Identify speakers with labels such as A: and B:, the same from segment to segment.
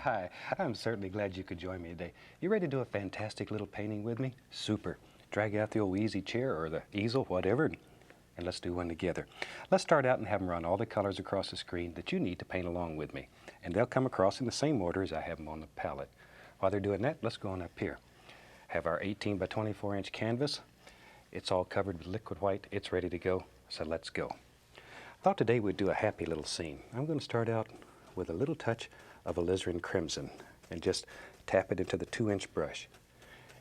A: Hi, I'm certainly glad you could join me today. You ready to do a fantastic little painting with me? Super. Drag out the old easy chair or the easel, whatever, and let's do one together. Let's start out and have them run all the colors across the screen that you need to paint along with me. And they'll come across in the same order as I have them on the palette. While they're doing that, let's go on up here. Have our 18 by 24 inch canvas. It's all covered with liquid white. It's ready to go, so let's go. I thought today we'd do a happy little scene. I'm going to start out with a little touch of alizarin crimson and just tap it into the 2-inch brush.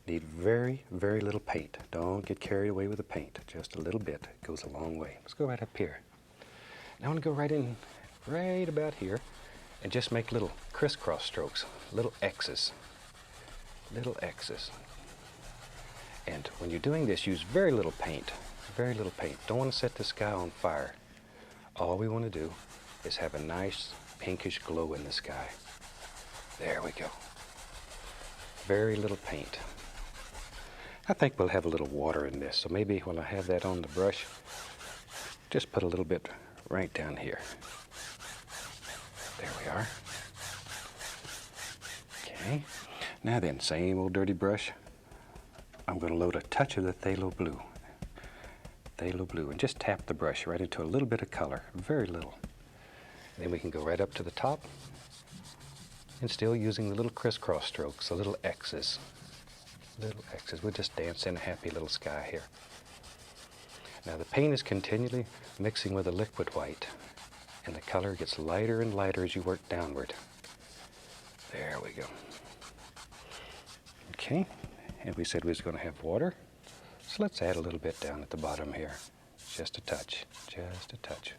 A: Need very, very little paint. Don't get carried away with the paint. Just a little bit. It goes a long way. Let's go right up here. Now I want to go right in, right about here, and just make little crisscross strokes, little X's. Little X's. And when you're doing this, use very little paint. Very little paint. Don't want to set the sky on fire. All we want to do is have a nice pinkish glow in the sky. There we go. Very little paint. I think we'll have a little water in this, so maybe when I have that on the brush, just put a little bit right down here. There we are. Okay. Now then, same old dirty brush. I'm going to load a touch of the phthalo blue. Phthalo blue, and just tap the brush right into a little bit of color, very little. Then we can go right up to the top and still using the little crisscross strokes, the little X's. Little X's. We'll just dance in a happy little sky here. Now the paint is continually mixing with the liquid white, and the color gets lighter and lighter as you work downward. There we go. Okay, and we said we was going to have water, so let's add a little bit down at the bottom here. Just a touch, just a touch.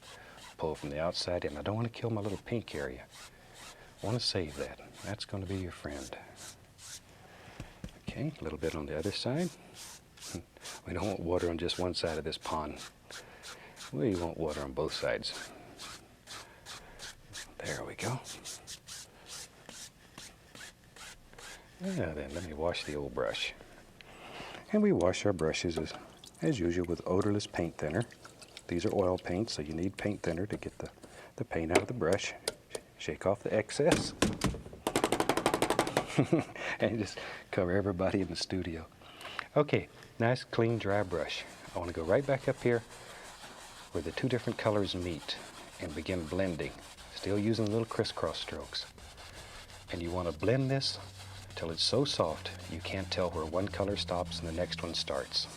A: Pull from the outside in. I don't want to kill my little pink area. I want to save that. That's going to be your friend. Okay, a little bit on the other side. We don't want water on just one side of this pond. We want water on both sides. There we go. Now then, let me wash the old brush. And we wash our brushes as usual with odorless paint thinner. These are oil paints, so you need paint thinner to get the paint out of the brush. Shake off the excess. And just cover everybody in the studio. Okay, nice, clean, dry brush. I want to go right back up here where the two different colors meet and begin blending, still using little crisscross strokes. And you want to blend this until it's so soft you can't tell where one color stops and the next one starts.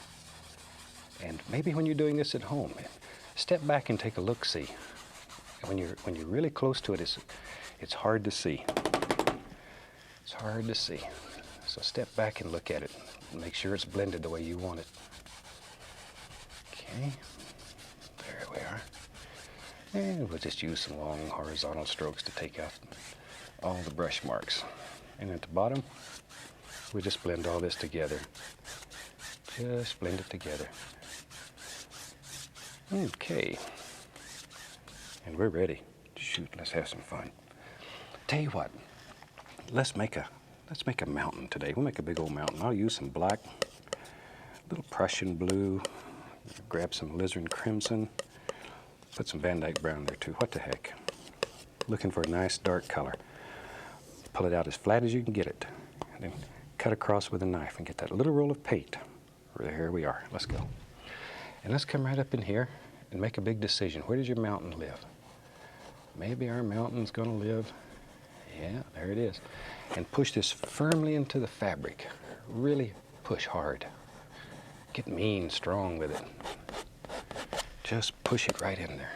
A: And maybe when you're doing this at home, step back and take a look-see. When you're really close to it, it's hard to see. It's hard to see. So step back and look at it and make sure it's blended the way you want it. Okay, there we are. And we'll just use some long horizontal strokes to take out all the brush marks. And at the bottom, we just blend all this together. Just blend it together. Okay, and we're ready. Shoot, let's have some fun. Tell you what, let's make a mountain today. We'll make a big old mountain. I'll use some black, a little Prussian blue, grab some alizarin crimson, put some Vandyke Brown there too. What the heck? Looking for a nice dark color. Pull it out as flat as you can get it, and then cut across with a knife and get that little roll of paint. Here we are. Let's go. And let's come right up in here and make a big decision. Where does your mountain live? Maybe our mountain's going to live, yeah, there it is. And push this firmly into the fabric. Really push hard. Get mean, strong with it. Just push it right in there.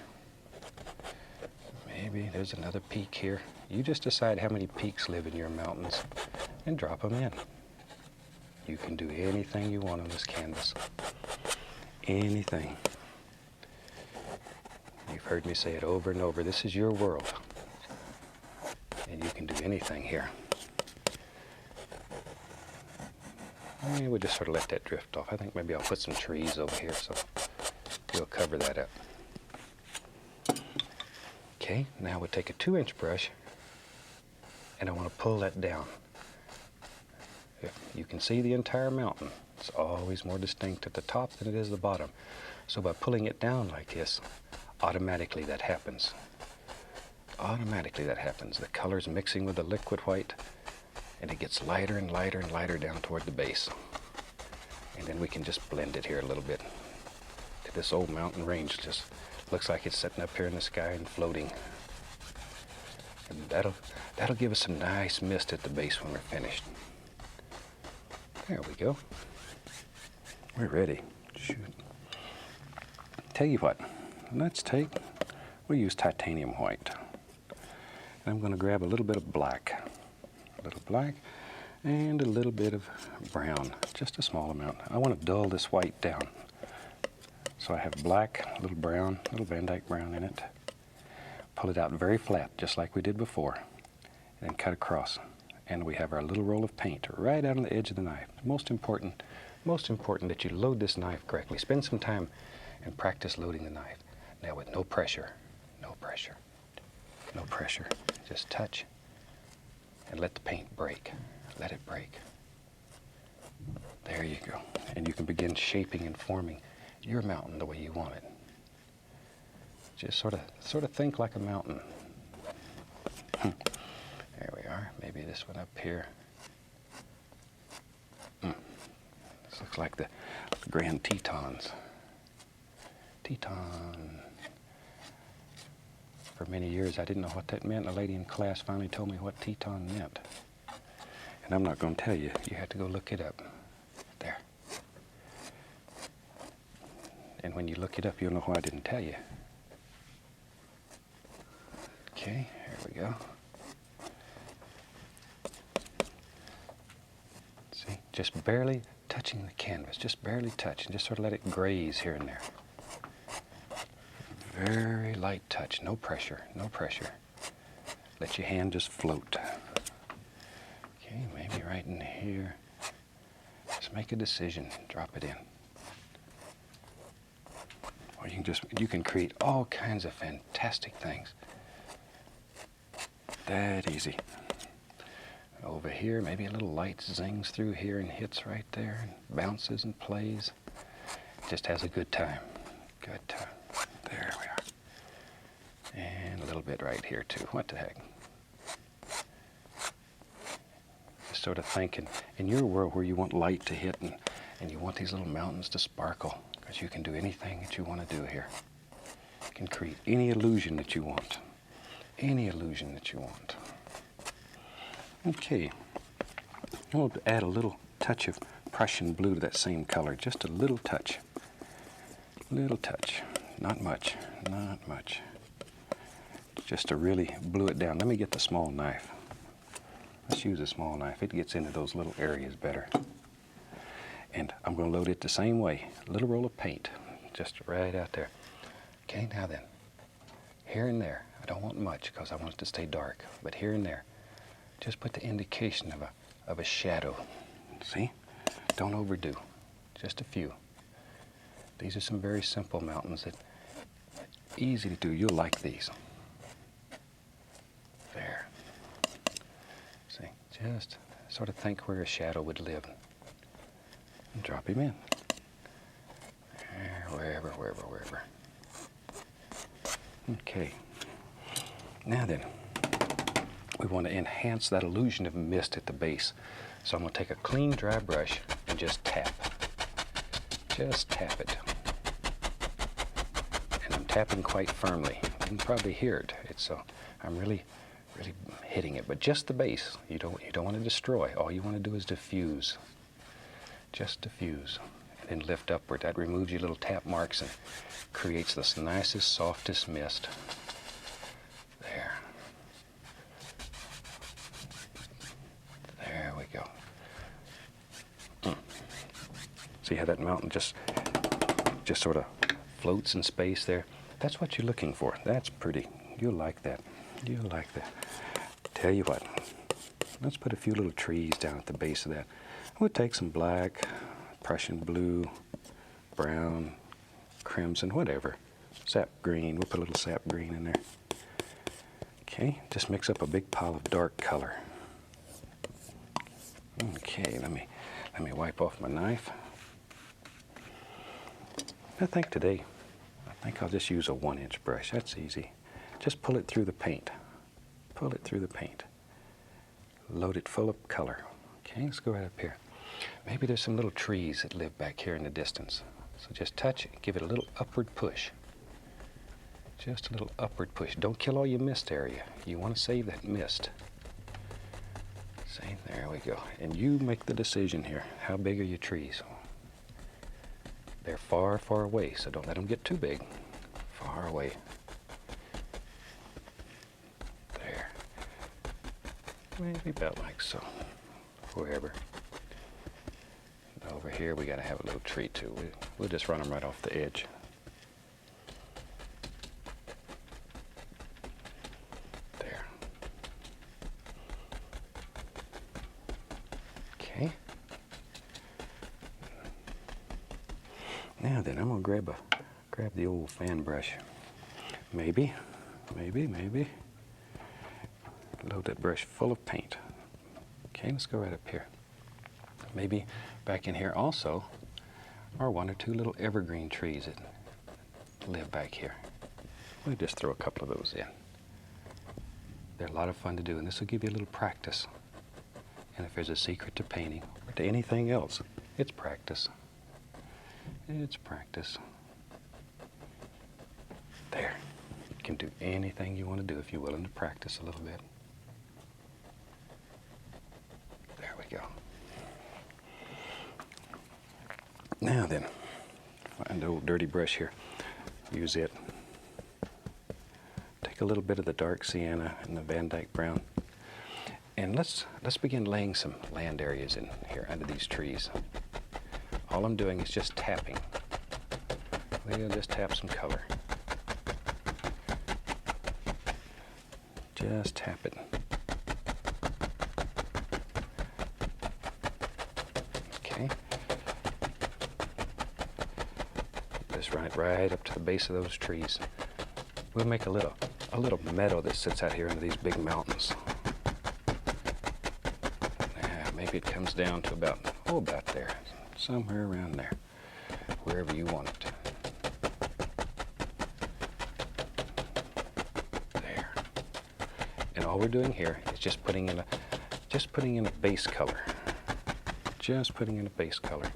A: Maybe there's another peak here. You just decide how many peaks live in your mountains and drop them in. You can do anything you want on this canvas. Anything. You've heard me say it over and over. This is your world. And you can do anything here. And we'll just sort of let that drift off. I think maybe I'll put some trees over here so we'll cover that up. Okay, now we'll take a 2-inch brush and I want to pull that down. If you can see the entire mountain, it's always more distinct at the top than it is the bottom. So by pulling it down like this, automatically that happens. automatically that happens. The color's mixing with the liquid white, and it gets lighter and lighter and lighter down toward the base. And then we can just blend it here a little bit. This old mountain range just looks like it's sitting up here in the sky and floating. And that'll give us some nice mist at the base when we're finished. There we go. We're ready. Shoot. Tell you what, we'll use titanium white. And I'm going to grab a little bit of black. A little black and a little bit of brown, just a small amount. I want to dull this white down. So I have black, a little brown, a little Vandyke Brown in it. Pull it out very flat, just like we did before, and then cut across. And we have our little roll of paint right out on the edge of the knife. Most important that you load this knife correctly. Spend some time and practice loading the knife. Now with no pressure, no pressure, no pressure. Just touch and let the paint break. Let it break. There you go. And you can begin shaping and forming your mountain the way you want it. Just sort of think like a mountain. There we are. Maybe this one up here. This looks like the Grand Tetons. Teton. For many years I didn't know what that meant. A lady in class finally told me what Teton meant. And I'm not going to tell you. You have to go look it up. There. And when you look it up, you'll know why I didn't tell you. Okay, here we go. See, just barely touching the canvas, just barely touch, and just sort of let it graze here and there. Very light touch, no pressure, no pressure. Let your hand just float. Okay, maybe right in here. Just make a decision, drop it in. Or you can create all kinds of fantastic things. That easy. Over here, maybe a little light zings through here and hits right there and bounces and plays. Just has a good time. Good time. There we are. And a little bit right here too. What the heck? Just sort of thinking in your world where you want light to hit and you want these little mountains to sparkle. Because you can do anything that you want to do here. You can create any illusion that you want. Any illusion that you want. Okay. I want to add a little touch of Prussian blue to that same color. Just a little touch. Little touch. Not much. Not much. Just to really blue it down. Let me get the small knife. Let's use a small knife. It gets into those little areas better. And I'm going to load it the same way. A little roll of paint, just right out there. Okay, now then, here and there, I don't want much because I want it to stay dark, but here and there, just put the indication of a shadow. See? Don't overdo, just a few. These are some very simple mountains that are easy to do. You'll like these. There. See, just sort of think where a shadow would live. And drop him in. There, wherever. Okay. Now then, we want to enhance that illusion of mist at the base. So I'm going to take a clean, dry brush and just tap. Just tap it. And I'm tapping quite firmly. You can probably hear it. I'm really hitting it. But just the base. You don't want to destroy. All you want to do is diffuse. Just diffuse, and then lift upward. That removes your little tap marks and creates this nicest, softest mist. There. There we go. See how that mountain just sort of floats in space there? That's what you're looking for. That's pretty. You'll like that. You'll like that. Tell you what, let's put a few little trees down at the base of that. We'll take some black, Prussian blue, brown, crimson, whatever. Sap green. We'll put a little sap green in there. Okay, just mix up a big pile of dark color. Okay, let me wipe off my knife. I think I'll just use a 1-inch brush. That's easy. Just pull it through the paint. pull it through the paint. Load it full of color. Okay, let's go right up here. Maybe there's some little trees that live back here in the distance. So just touch it, give it a little upward push. Just a little upward push. Don't kill all your mist area. You want to save that mist. See, there we go. And you make the decision here. How big are your trees? They're far, far away, so don't let them get too big. Far away. There. Maybe about like so. Wherever. Over here, we got to have a little tree too. We'll just run them right off the edge. There. Okay. Now then, I'm gonna grab the old fan brush. Maybe. Load that brush full of paint. Okay, let's go right up here. Maybe back in here also are one or two little evergreen trees that live back here. We'll just throw a couple of those in. They're a lot of fun to do, and this will give you a little practice. And if there's a secret to painting or to anything else, it's practice. It's practice. There. You can do anything you want to do if you're willing to practice a little bit. There we go. Now then, find the old dirty brush here. Use it. Take a little bit of the dark sienna and the Vandyke Brown. And let's begin laying some land areas in here under these trees. All I'm doing is just tapping. We'll just tap some color. Just tap it. Okay. Just run it right up to the base of those trees. We'll make a little meadow that sits out here under these big mountains. Maybe it comes down to about there, somewhere around there, wherever you want it. There. And all we're doing here is just putting in a base color. Just putting in a base color.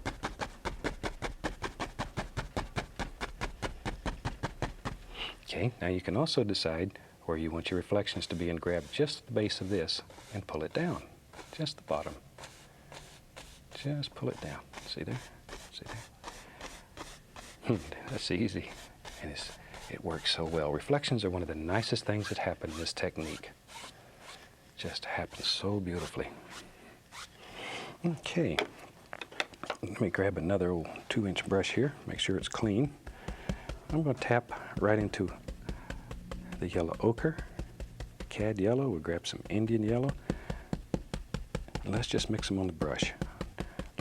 A: Okay, now you can also decide where you want your reflections to be and grab just the base of this and pull it down. Just the bottom. Just pull it down. See there? See there? That's easy. And it works so well. Reflections are one of the nicest things that happen in this technique. Just happens so beautifully. Okay. Let me grab another old 2-inch brush here. Make sure it's clean. I'm going to tap right into the yellow ochre, cad yellow. We'll grab some Indian yellow. And let's just mix them on the brush.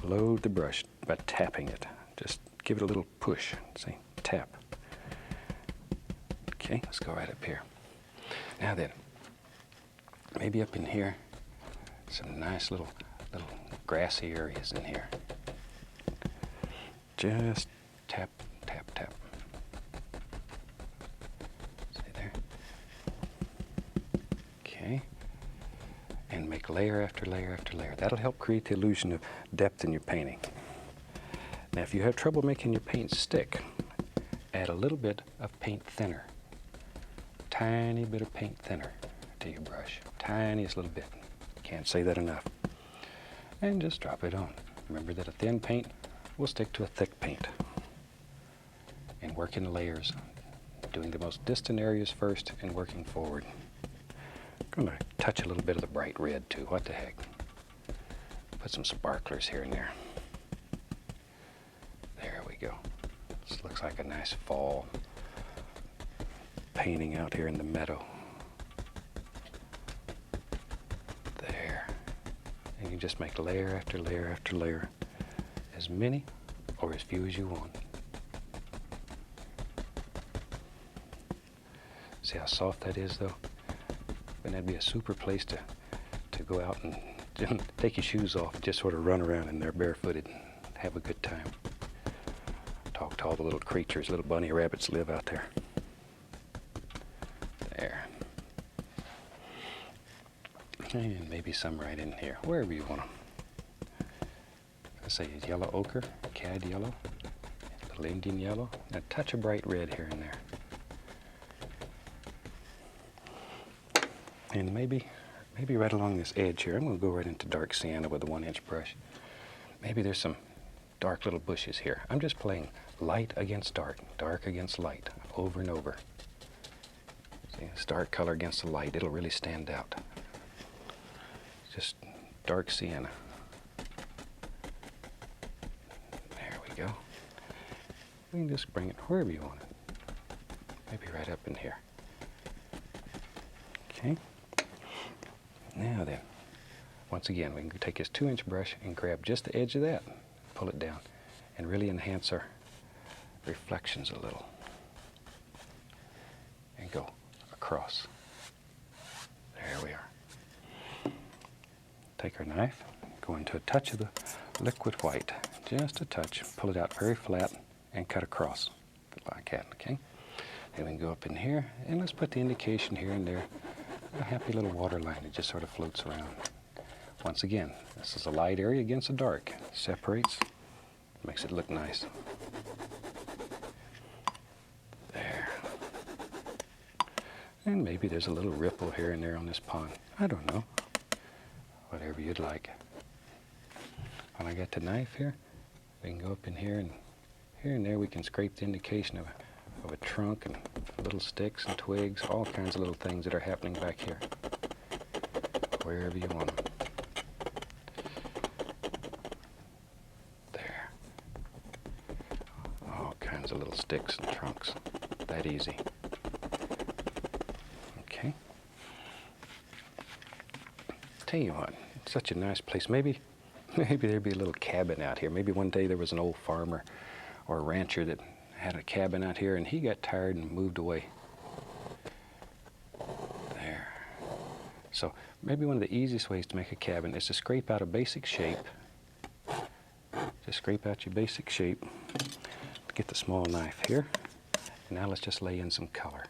A: Load the brush by tapping it. Just give it a little push. See? Tap. Okay, let's go right up here. Now then, maybe up in here, some nice little grassy areas in here. Just tap, tap, tap. See there? Okay. And make layer after layer after layer. That'll help create the illusion of depth in your painting. Now, if you have trouble making your paint stick, add a little bit of paint thinner. Tiny bit of paint thinner to your brush. Tiniest little bit. Can't say that enough. And just drop it on. Remember that a thin paint will stick to a thick paint. And work in layers, doing the most distant areas first and working forward. I'm going to touch a little bit of the bright red too. What the heck? Put some sparklers here and there. There we go. This looks like a nice fall painting out here in the meadow. There. And you just make layer after layer after layer. As many or as few as you want. See how soft that is though? And that'd be a super place to go out and take your shoes off and just sort of run around in there barefooted and have a good time. Talk to all the little creatures, little bunny rabbits live out there. There. And maybe some right in here, wherever you want them. Let's say yellow ochre, cad yellow, a little Indian yellow, and a touch of bright red here and there. And maybe right along this edge here, I'm going to go right into dark sienna with a 1-inch brush. Maybe there's some dark little bushes here. I'm just playing light against dark, dark against light, over and over. See, this dark color against the light, it'll really stand out. Just dark sienna. There we go. We can just bring it wherever you want it. Maybe right up in here. Okay. Now then, once again, we can take this 2-inch brush and grab just the edge of that, pull it down, and really enhance our reflections a little. And go across. There we are. Take our knife, go into a touch of the liquid white, just a touch, pull it out very flat, and cut across like that, okay? Then we can go up in here, and let's put the indication here and there, a happy little water line that just sort of floats around. Once again, this is a light area against a dark. Separates, makes it look nice. There. And maybe there's a little ripple here and there on this pond. I don't know. Whatever you'd like. When I got the knife here, we can go up in here and there we can scrape the indication of a trunk and little sticks and twigs, all kinds of little things that are happening back here. Wherever you want them. There. All kinds of little sticks and trunks. That easy. Okay. Tell you what, it's such a nice place. Maybe there'd be a little cabin out here. Maybe one day there was an old farmer or a rancher that had a cabin out here and he got tired and moved away. There. So maybe one of the easiest ways to make a cabin is to scrape out a basic shape. Just scrape out your basic shape. Get the small knife here. And now let's just lay in some color.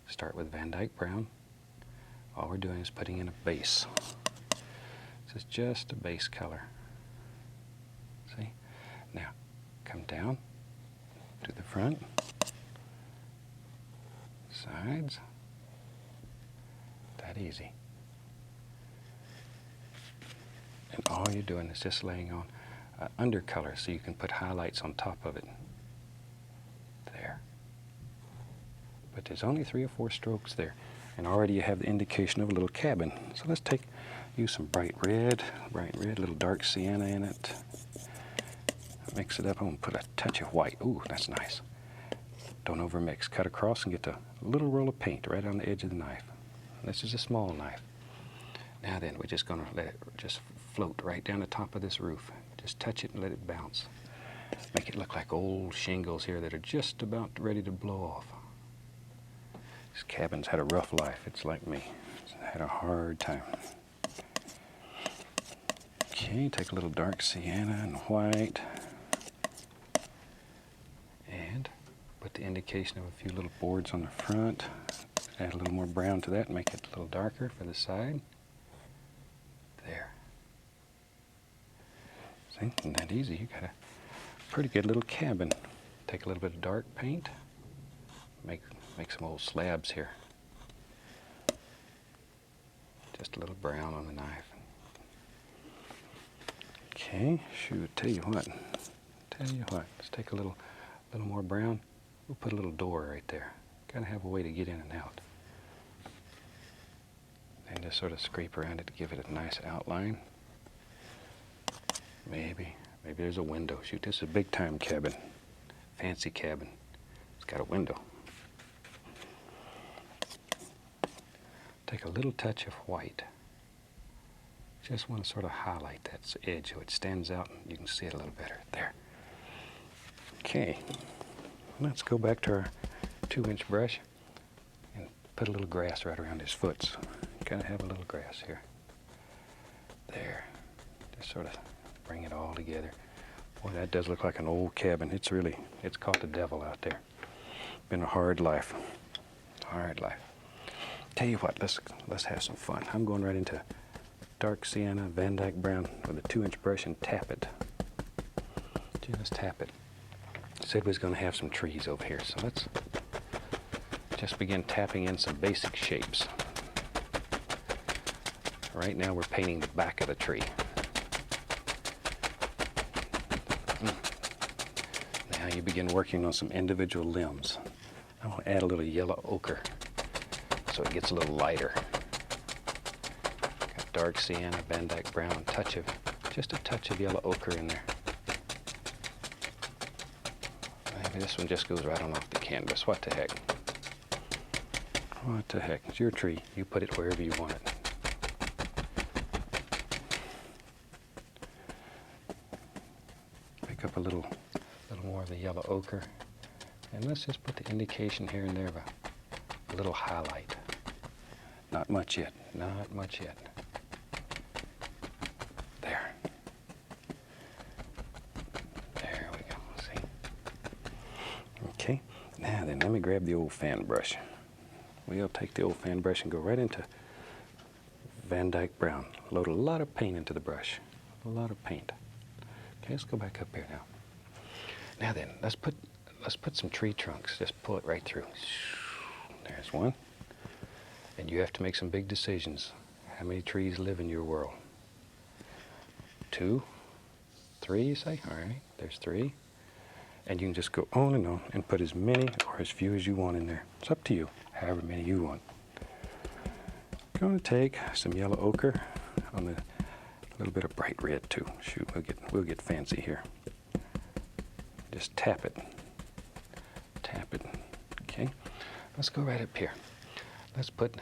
A: Start with Vandyke Brown. All we're doing is putting in a base. This is just a base color. See? Now, come down to the front, sides, that easy. And all you're doing is just laying on undercolor so you can put highlights on top of it. There. But there's only 3 or 4 strokes there. And already you have the indication of a little cabin. So let's use some bright red, a little dark sienna in it. Mix it up. I'm going to put a touch of white. Ooh, that's nice. Don't overmix. Cut across and get a little roll of paint right on the edge of the knife. This is a small knife. Now then, we're just going to let it just float right down the top of this roof. Just touch it and let it bounce. Make it look like old shingles here that are just about ready to blow off. This cabin's had a rough life. It's like me. It's had a hard time. Okay, take a little dark sienna and white. And put the indication of a few little boards on the front. Add a little more brown to that and make it a little darker for the side. There. See, isn't that easy? You got a pretty good little cabin. Take a little bit of dark paint. Make some old slabs here. Just a little brown on the knife. Okay, shoot, tell you what. Let's take a little more brown. We'll put a little door right there. Gotta have a way to get in and out. And just sort of scrape around it to give it a nice outline. Maybe there's a window. Shoot, this is a big time cabin. Fancy cabin. It's got a window. Take a little touch of white. Just want to sort of highlight that edge so it stands out and you can see it a little better. There. Okay. Let's go back to our 2-inch brush and put a little grass right around his foot. Gotta have a little grass here. There. Just sort of bring it all together. Boy, that does look like an old cabin. It's caught the devil out there. Been a hard life. Hard life. Tell you what, let's have some fun. I'm going right into dark sienna, Vandyke Brown with a 2-inch brush and tap it. Just tap it. Said we was going to have some trees over here, so let's just begin tapping in some basic shapes. Right now we're painting the back of the tree. Now you begin working on some individual limbs. I'm going to add a little yellow ochre so it gets a little lighter. Got dark sienna, Vandyke Brown, just a touch of yellow ochre in there. Maybe this one just goes right on off the canvas. What the heck? What the heck? It's your tree. You put it wherever you want it. Pick up a little more of the yellow ochre, and let's just put the indication here and there of a little highlight. Not much yet. Not much yet. There. There we go. See? Okay. Now then, let me grab the old fan brush. We'll take the old fan brush and go right into Vandyke Brown. Load a lot of paint into the brush. A lot of paint. Okay, let's go back up here now. Now then, let's put some tree trunks. Just pull it right through. There's one. And you have to make some big decisions. How many trees live in your world? 2, 3, you say? All right, there's 3. And you can just go on and put as many or as few as you want in there. It's up to you, however many you want. I'm going to take some yellow ochre on a little bit of bright red too. Shoot, we'll get fancy here. Just tap it. Tap it. Okay. Let's go right up here. Let's put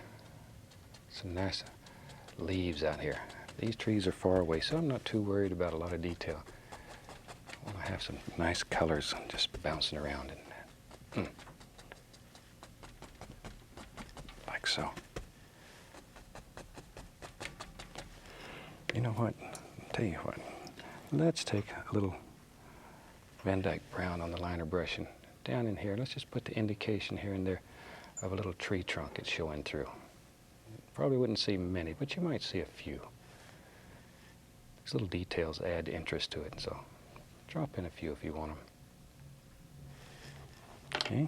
A: some nice leaves out here. These trees are far away, so I'm not too worried about a lot of detail. I want to have some nice colors just bouncing around and like so. You know what? I'll tell you what. Let's take a little Vandyke Brown on the liner brush and down in here, let's just put the indication here and there of a little tree trunk it's showing through. Probably wouldn't see many, but you might see a few. These little details add interest to it, so drop in a few if you want them. Okay.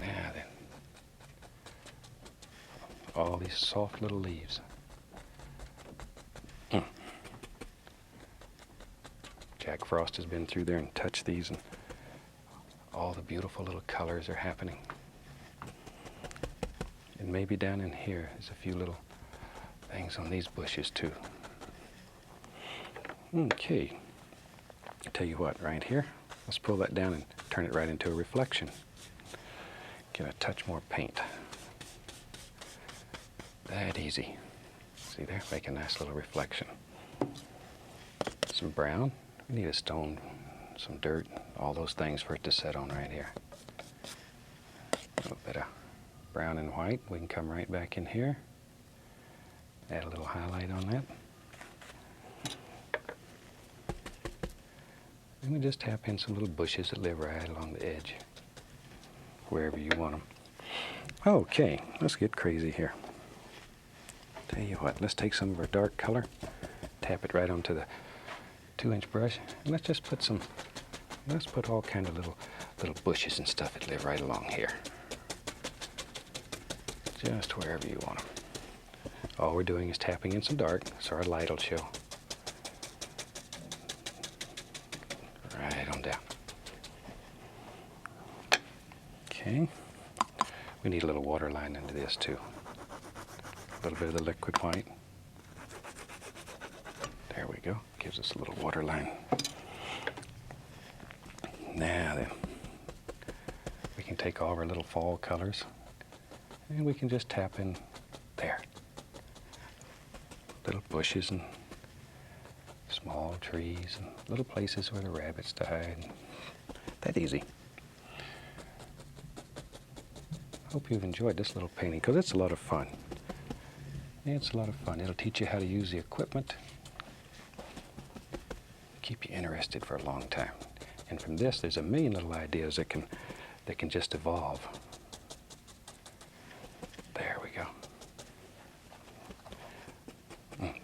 A: Now then, all these soft little leaves. Jack Frost has been through there and touched these, and all the beautiful little colors are happening. And maybe down in here is a few little things on these bushes too. Okay, I'll tell you what, right here, let's pull that down and turn it right into a reflection. Get a touch more paint. That easy. See there, make a nice little reflection. Some brown. We need a stone, some dirt, all those things for it to set on right here. A little bit of brown and white. We can come right back in here. Add a little highlight on that. And we just tap in some little bushes that live right along the edge, wherever you want them. Okay, let's get crazy here. Tell you what, let's take some of our dark color, tap it right onto the 2-inch brush, and let's just put all kind of little bushes and stuff that live right along here. Just wherever you want them. All we're doing is tapping in some dark, so our light will show. Right on down. Okay. We need a little water line into this too. A little bit of the liquid white. There we go. Gives us a little water line. Now then, we can take all of our little fall colors and we can just tap in there. Little bushes and small trees and little places where the rabbits died. That easy. Hope you've enjoyed this little painting because it's a lot of fun. It's a lot of fun. It'll teach you how to use the equipment. Keep you interested for a long time. And from this, there's a million little ideas that can just evolve.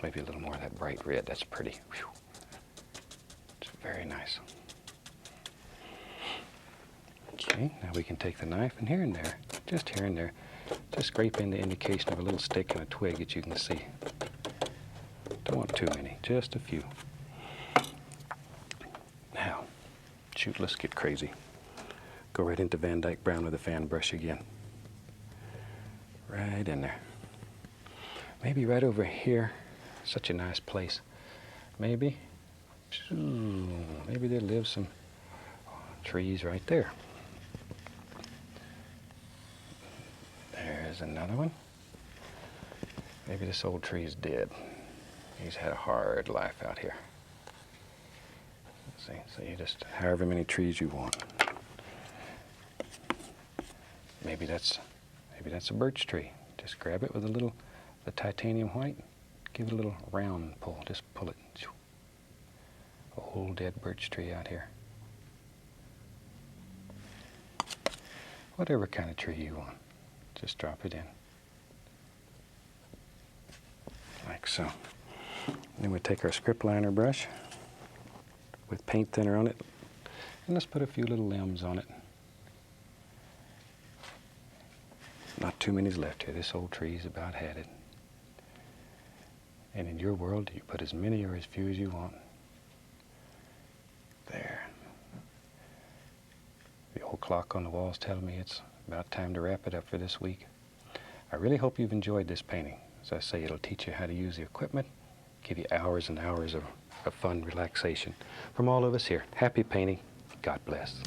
A: maybe a little more of that bright red. That's pretty. Whew. It's very nice. Okay, now we can take the knife and here and there, just here and there, just scrape in the indication of a little stick and a twig that you can see. Don't want too many, just a few. Now, shoot, let's get crazy. Go right into Vandyke Brown with a fan brush again. Right in there. Maybe right over here. Such a nice place. Maybe there lives some trees right there. There's another one. Maybe this old tree is dead. He's had a hard life out here. Let's see, so you just, however many trees you want. Maybe that's a birch tree. Just grab it with the titanium white. Give it a little round pull. Just pull it. Old dead birch tree out here. Whatever kind of tree you want. Just drop it in. Like so. Then we take our script liner brush with paint thinner on it. And let's put a few little limbs on it. Not too many's left here. This old tree's about had it. And in your world, you put as many or as few as you want. There. The old clock on the wall's telling me it's about time to wrap it up for this week. I really hope you've enjoyed this painting. As I say, it'll teach you how to use the equipment, give you hours and hours of fun relaxation. From all of us here, happy painting. God bless.